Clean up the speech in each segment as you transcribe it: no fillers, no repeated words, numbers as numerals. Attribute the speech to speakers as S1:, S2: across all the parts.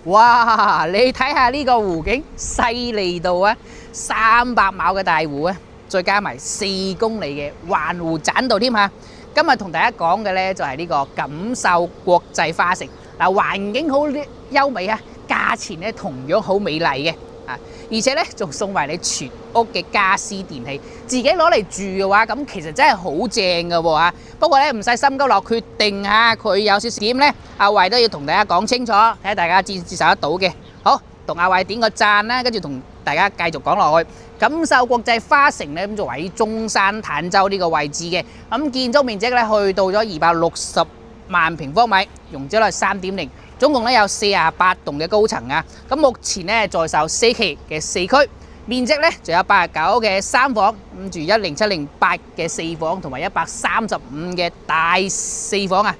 S1: 哇！你睇下呢個湖景犀利到啊，300畝嘅大湖啊，再加埋4公里嘅環湖棧道添嚇。今日同大家講嘅呢，就係呢個錦繡國際花城嗱，環境好優美啊，價錢呢同樣好美麗嘅啊，而且呢仲送埋你全屋嘅家私電器，自己攞嚟住嘅話，咁其實真係好正㗎喎嚇。不過呢唔使心急落決定嚇，佢有少少點呢，阿慧都要同大家講清楚，睇下大家接受得到嘅。好，同阿慧點個讚啦，跟住同大家繼續講落去。錦繡國際花城咧，咁就位於中山坦洲呢個位置嘅，咁建築面積咧去到咗260萬平方米，容積率3.0，總共咧有48棟嘅高層啊。咁目前咧在售4期嘅4區，面積咧就有89嘅3房，咁住10708嘅4房，同埋135嘅大4房啊。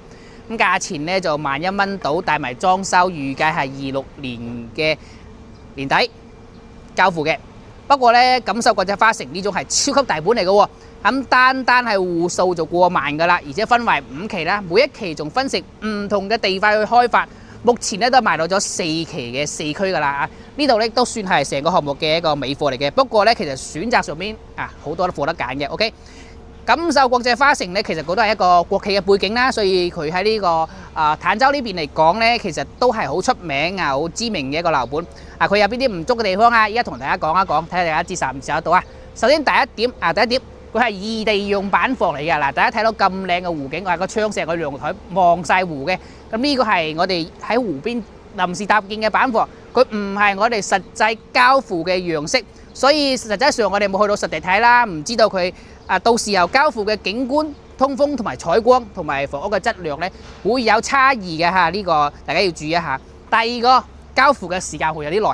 S1: 咁價錢咧就11000蚊到，帶埋裝修，預計係26年嘅年底交付嘅。不過咧，錦繡國際花城呢種係超級大本嚟嘅喎，咁單係戶數就過萬噶啦，而且分為5期啦，每一期仲分成唔同嘅地塊去開發。目前咧都賣到咗4期嘅4區噶啦，呢度咧都算係成個項目嘅一個尾貨嚟嘅。不過咧，其實選擇上邊好多都貨得揀嘅。OK。錦繡國際花城咧，其實佢都係一個國企嘅背景啦，所以佢喺呢個坦洲呢邊嚟講咧，其實都係好出名好知名嘅一個樓盤。佢有邊啲唔足嘅地方啊？依家同大家講一講，睇下大家接受唔接受得到啊！首先第一點，佢係異地用板房嚟嘅嗱，大家睇到咁靚嘅湖景，個窗成個陽台望晒湖嘅，咁呢個係我哋喺湖邊臨時搭建嘅板房，佢唔係我哋實際交付嘅樣式，所以實際上我哋冇去到實地睇啦，唔知道佢到時候交付嘅景觀、通風同埋採光同埋房屋嘅質量咧，會有差異嘅嚇，呢個大家要注意一下。第二個交付嘅時間會有啲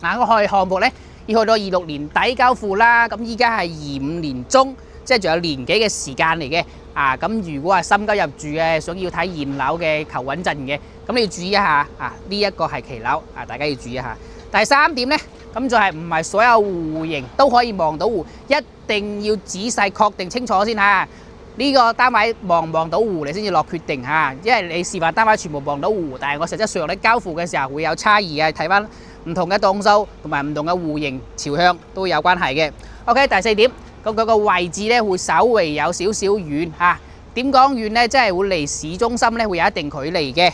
S1: 耐，我哋項目咧要去到26年底交付啦，咁依家係25年中，即係仲有年幾嘅時間嚟嘅。咁如果係心急入住嘅，想要睇現樓嘅求穩陣嘅，咁你要注意一下呢一個係期樓大家要注意一下。第三點咧，咁就係唔係所有戶型都可以望到湖，一定要仔細確定清楚先嚇。呢個單位望唔望到湖，你先至落決定嚇。因為你示範單位全部望到湖，但係我實質上咧交付嘅時候會有差異嘅，睇翻唔同嘅棟數同埋唔同嘅戶型朝向都有關係嘅。OK， 第四點，咁佢個位置咧會稍微有少少遠嚇。點講遠咧？即係會離市中心咧會有一定距離嘅。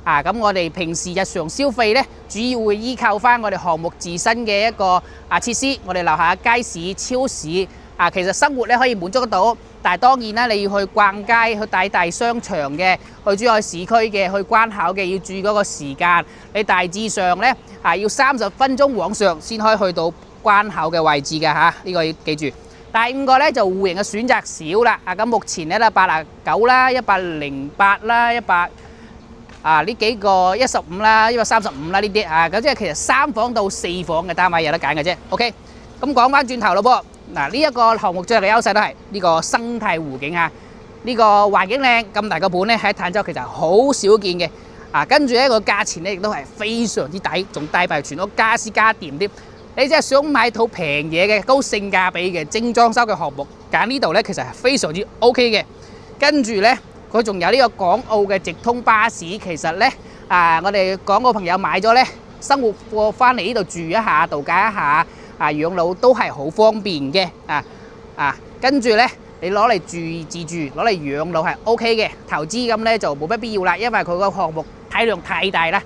S1: 咁我哋平時日常消費咧，主要會依靠翻我哋項目自身嘅一個設施，我哋樓下街市、超市其實生活咧可以滿足得到。但係當然啦，你要去逛街、去大商場嘅、去珠海市區嘅、去關口嘅，要注意嗰個時間。你大致上咧要30分鐘往上先可以去到關口嘅位置嘅嚇，呢個要記住。第5個咧就戶型嘅選擇少啦。咁目前咧89啦、108啦、100。呢幾個15啦、135啦呢啲咁即係其實3房到4房嘅單位有得揀嘅啫。OK， 咁講翻轉頭咯噃，呢一個項目最大嘅優勢都係呢個生態湖景呢個環境靚，咁大個盤咧喺坦洲其實好少見嘅。跟住呢個價錢咧亦都係非常之抵，仲帶埋全屋家私家電添。你真係想買套平嘢嘅高性價比嘅精裝修嘅項目，揀呢度咧其實係非常之 OK 嘅。跟住咧。佢仲有呢個港澳嘅直通巴士，其實咧我哋港澳朋友買咗咧，生活過翻嚟呢度住一下、度假一下、養老都係好方便嘅。跟住咧你攞嚟住自住、攞嚟養老係 OK 嘅，投資咁咧就冇乜必要啦，因為佢個項目體量太大啦。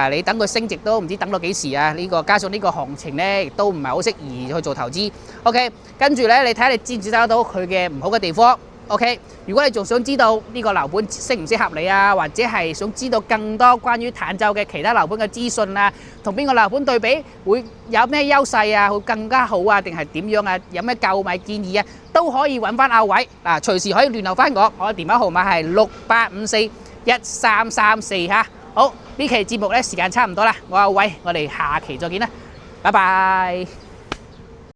S1: 你等佢升值都唔知等到幾時啊！呢個加上呢個行情咧，亦都唔係好適宜去做投資。OK， 跟住咧你睇下你接唔接受到佢嘅唔好嘅地方。OK， 如果你仲想知道呢個樓盤適唔適合你或者係想知道更多關於坦洲嘅其他樓盤嘅資訊同邊個樓盤對比會有咩優勢會更加好定係點樣有咩購買建議都可以揾翻阿偉隨時可以聯絡翻我嘅電話號碼係68541334嚇。好，呢期節目咧時間差唔多啦，我係阿偉，我哋下期再見啦，拜拜。